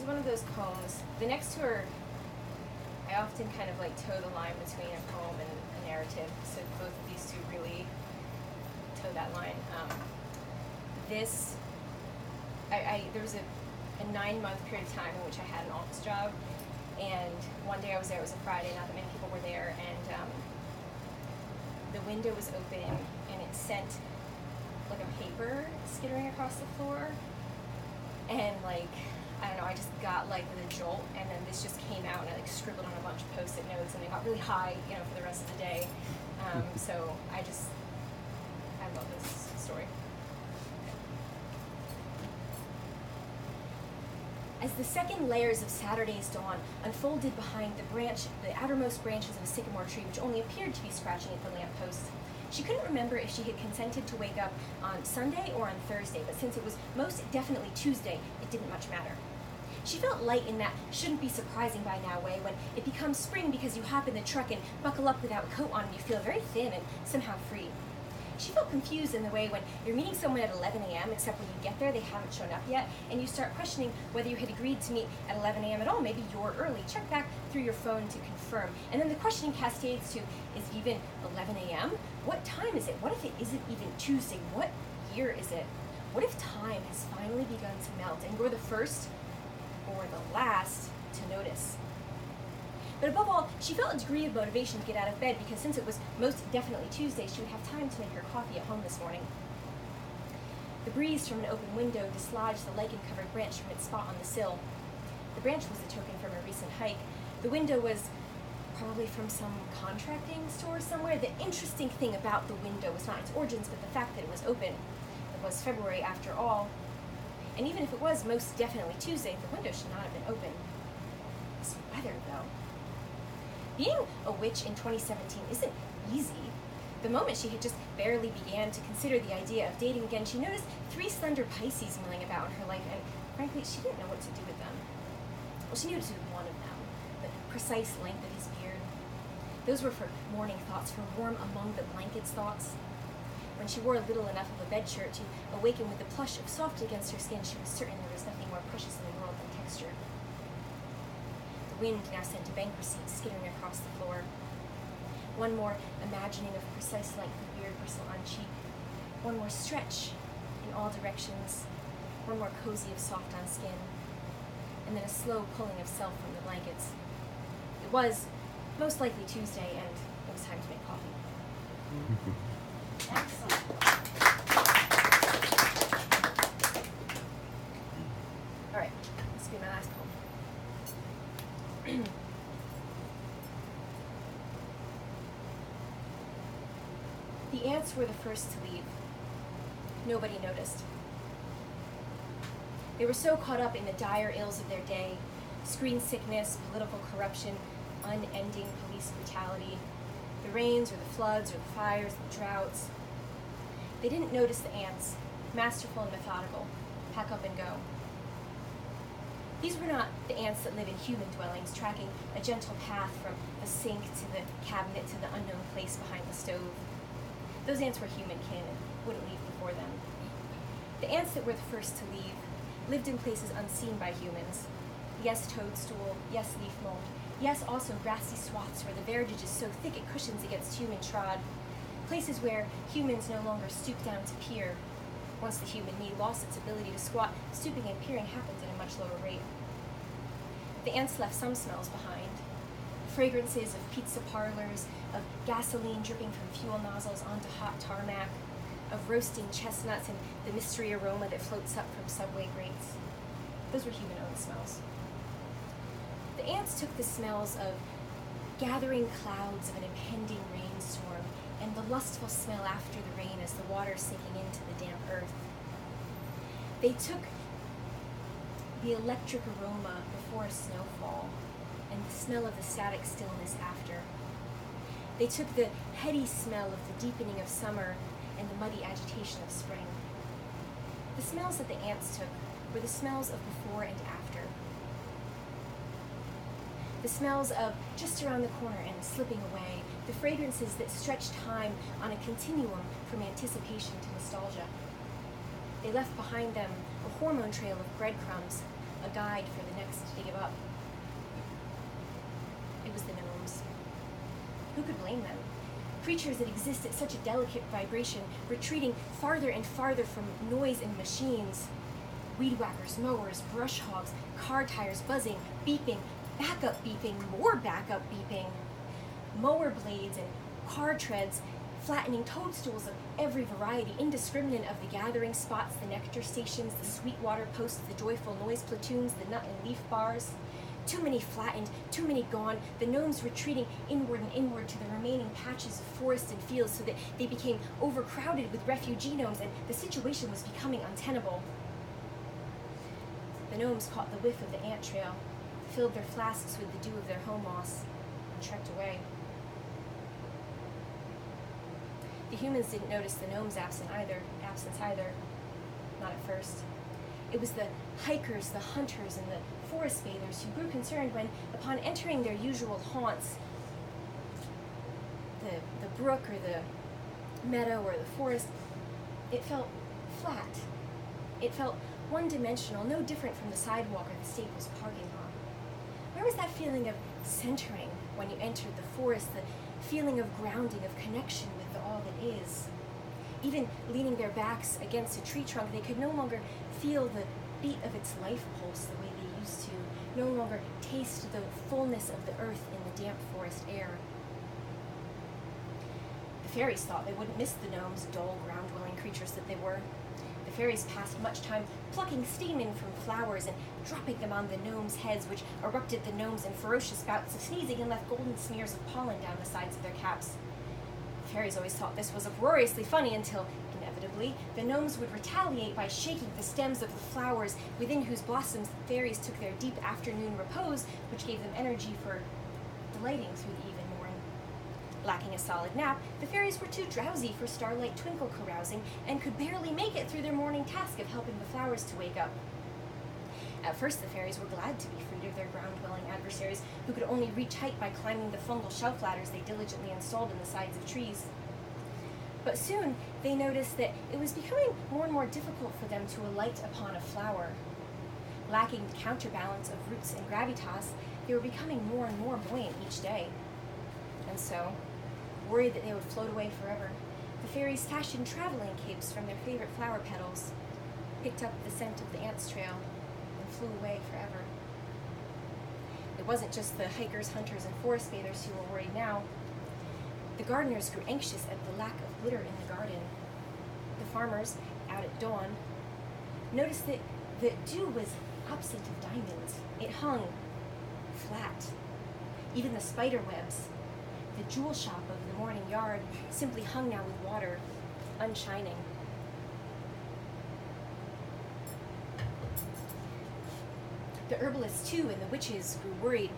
is one of those poems. The next two are, I often kind of like toe the line between a poem and a narrative, so both of these two really toe that line. There was a 9-month period of time in which I had an office job, and one day I was there, it was a Friday, not that many people were there, and the window was open, and it sent like a paper skittering across the floor, and like, I don't know, I just got like the jolt, and then this just came out, and I like scribbled on a bunch of Post-it notes, and it got really high, you know, for the rest of the day. So I love this story. As the second layers of Saturday's dawn unfolded behind the outermost branches of a sycamore tree, which only appeared to be scratching at the lamppost, she couldn't remember if she had consented to wake up on Sunday or on Thursday, but since it was most definitely Tuesday, it didn't much matter. She felt light in that shouldn't be surprising by now way when it becomes spring because you hop in the truck and buckle up without a coat on and you feel very thin and somehow free. She felt confused in the way when you're meeting someone at 11 a.m., except when you get there, they haven't shown up yet, and you start questioning whether you had agreed to meet at 11 a.m. at all. Maybe you're early. Check back through your phone to confirm. And then the questioning cascades to, is it even 11 a.m.? What time is it? What if it isn't even Tuesday? What year is it? What if time has finally begun to melt, and you're the first or the last to notice? But above all, she felt a degree of motivation to get out of bed because since it was most definitely Tuesday, she would have time to make her coffee at home this morning. The breeze from an open window dislodged the lichen-covered branch from its spot on the sill. The branch was a token from a recent hike. The window was probably from some contracting store somewhere. The interesting thing about the window was not its origins, but the fact that it was open. It was February after all. And even if it was most definitely Tuesday, the window should not have been open. This weather, though. Being a witch in 2017 isn't easy. The moment she had just barely began to consider the idea of dating again, she noticed 3 slender Pisces milling about in her life, and frankly, she didn't know what to do with them. Well, she knew what to do with one of them, the precise length of his beard. Those were for morning thoughts, for warm among the blankets thoughts. When she wore little enough of a bed shirt to awaken with the plush of soft against her skin, she was certain there was nothing more precious in the world than texture. The wind now sent a bankruptcy skittering across the floor. One more imagining of precise length of beard bristle on cheek. One more stretch in all directions. One more cozy of soft on skin. And then a slow pulling of self from the blankets. It was most likely Tuesday, and it was time to make coffee. Excellent. All right, this will be my last poem. The ants were the first to leave. Nobody noticed. They were so caught up in the dire ills of their day, screen sickness, political corruption, unending police brutality, the rains or the floods or the fires, the droughts. They didn't notice the ants, masterful and methodical, pack up and go. These were not the ants that live in human dwellings, tracking a gentle path from the sink to the cabinet to the unknown place behind the stove. Those ants were human kin and wouldn't leave before them. The ants that were the first to leave lived in places unseen by humans. Yes, toadstool, yes, leaf mold, yes, also grassy swaths where the verdage is so thick it cushions against human trod. Places where humans no longer stoop down to peer. Once the human knee lost its ability to squat, stooping and peering happened at a much lower rate. The ants left some smells behind. Fragrances of pizza parlors, of gasoline dripping from fuel nozzles onto hot tarmac, of roasting chestnuts and the mystery aroma that floats up from subway grates. Those were human-owned smells. The ants took the smells of gathering clouds of an impending rainstorm and the lustful smell after the rain as the water sinking into the damp earth. They took the electric aroma before a snowfall and the smell of the static stillness after. They took the heady smell of the deepening of summer and the muddy agitation of spring. The smells that the ants took were the smells of before and after. The smells of just around the corner and slipping away, the fragrances that stretched time on a continuum from anticipation to nostalgia. They left behind them a hormone trail of breadcrumbs, a guide for the next to give up. It was the gnomes. Who could blame them? Creatures that exist at such a delicate vibration, retreating farther and farther from noise and machines. Weed whackers, mowers, brush hogs, car tires buzzing, beeping, backup beeping, more backup beeping. Mower blades and car treads, flattening toadstools of every variety, indiscriminate of the gathering spots, the nectar stations, the sweet water posts, the joyful noise platoons, the nut and leaf bars. Too many flattened, too many gone, the gnomes retreating inward and inward to the remaining patches of forest and fields so that they became overcrowded with refugee gnomes and the situation was becoming untenable. The gnomes caught the whiff of the ant trail, filled their flasks with the dew of their home moss, and trekked away. The humans didn't notice the gnomes' absence either, not at first. It was the hikers, the hunters, and the forest bathers who grew concerned when, upon entering their usual haunts, the brook or the meadow or the forest, it felt flat. It felt one-dimensional, no different from the sidewalk or the Staples parking lot. Where was that feeling of centering when you entered the forest, the feeling of grounding, of connection with all that is? Even leaning their backs against a tree trunk, they could no longer feel the beat of its life pulse the way they used to, no longer taste the fullness of the earth in the damp forest air. The fairies thought they wouldn't miss the gnomes, dull, ground-dwelling creatures that they were. The fairies passed much time plucking steam in from flowers and dropping them on the gnomes' heads, which erupted the gnomes in ferocious bouts of sneezing and left golden smears of pollen down the sides of their caps. The fairies always thought this was uproariously funny until, inevitably, the gnomes would retaliate by shaking the stems of the flowers within whose blossoms the fairies took their deep afternoon repose, which gave them energy for delighting through the even morning. Lacking a solid nap, the fairies were too drowsy for starlight twinkle carousing and could barely make it through their morning task of helping the flowers to wake up. At first, the fairies were glad to be freed of their ground-dwelling adversaries, who could only reach height by climbing the fungal shelf ladders they diligently installed in the sides of trees. But soon, they noticed that it was becoming more and more difficult for them to alight upon a flower. Lacking the counterbalance of roots and gravitas, they were becoming more and more buoyant each day. And so, worried that they would float away forever, the fairies fashioned traveling capes from their favorite flower petals, picked up the scent of the ants' trail, and flew away forever. It wasn't just the hikers, hunters, and forest bathers who were worried now. The gardeners grew anxious at the lack of glitter in the garden. The farmers, out at dawn, noticed that the dew was absent of diamonds. It hung flat. Even the spider webs, the jewel shop of the morning yard, simply hung now with water, unshining. The herbalists, too, and the witches grew worried.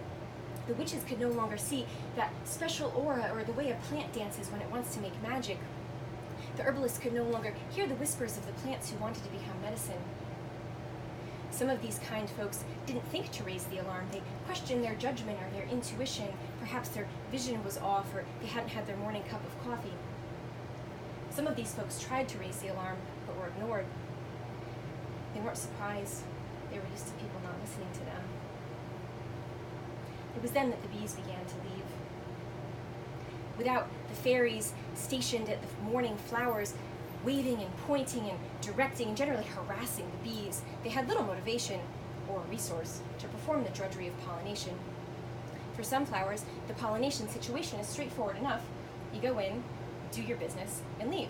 The witches could no longer see that special aura or the way a plant dances when it wants to make magic. The herbalists could no longer hear the whispers of the plants who wanted to become medicine. Some of these kind folks didn't think to raise the alarm. They questioned their judgment or their intuition. Perhaps their vision was off or they hadn't had their morning cup of coffee. Some of these folks tried to raise the alarm but were ignored. They weren't surprised. They were used to people not listening to them. It was then that the bees began to leave. Without the fairies stationed at the morning flowers, waving and pointing and directing and generally harassing the bees, they had little motivation or resource to perform the drudgery of pollination. For some flowers, the pollination situation is straightforward enough. You go in, do your business, and leave.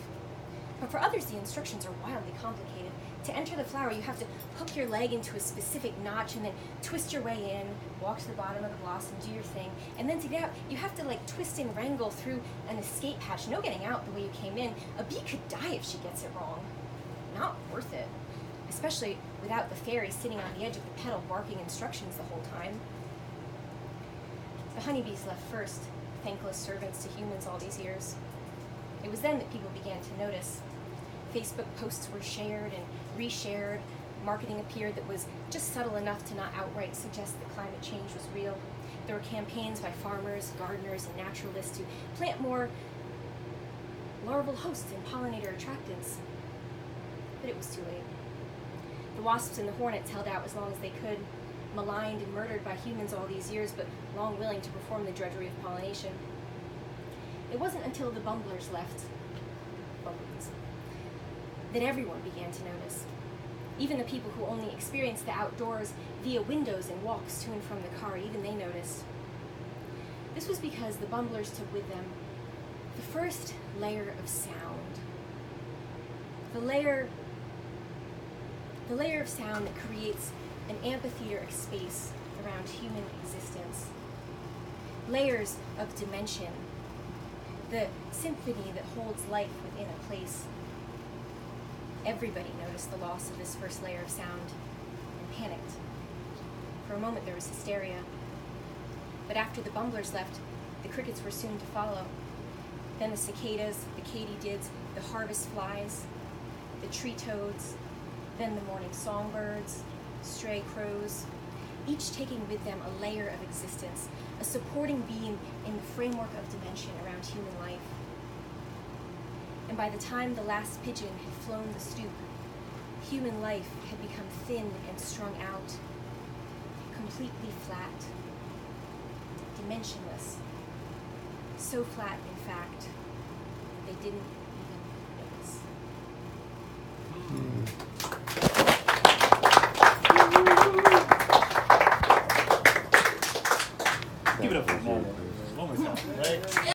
But for others, the instructions are wildly complicated. To enter the flower, you have to hook your leg into a specific notch and then twist your way in, walk to the bottom of the blossom, do your thing, and then to get out, you have to twist and wrangle through an escape hatch. No getting out the way you came in. A bee could die if she gets it wrong. Not worth it, especially without the fairy sitting on the edge of the petal barking instructions the whole time. The honeybees left first, thankless servants to humans all these years. It was then that people began to notice. Facebook posts were shared and reshared. Marketing appeared that was just subtle enough to not outright suggest that climate change was real. There were campaigns by farmers, gardeners, and naturalists to plant more larval hosts and pollinator attractants. But it was too late. The wasps and the hornets held out as long as they could, maligned and murdered by humans all these years, but long willing to perform the drudgery of pollination. It wasn't until the bumblers left, bumblebees, that everyone began to notice. Even the people who only experienced the outdoors via windows and walks to and from the car, even they noticed. This was because the bumblers took with them the first layer of sound. The layer of sound that creates an amphitheater of space around human existence. Layers of dimension, the symphony that holds life within a place. Everybody noticed the loss of this first layer of sound and panicked. For a moment there was hysteria. But after the bumblers left, the crickets were soon to follow. Then the cicadas, the katydids, the harvest flies, the tree toads, then the morning songbirds, stray crows, each taking with them a layer of existence, a supporting being in the framework of dimension around human life. And by the time the last pigeon had flown the stoop, human life had become thin and strung out, completely flat, dimensionless, so flat, in fact, they didn't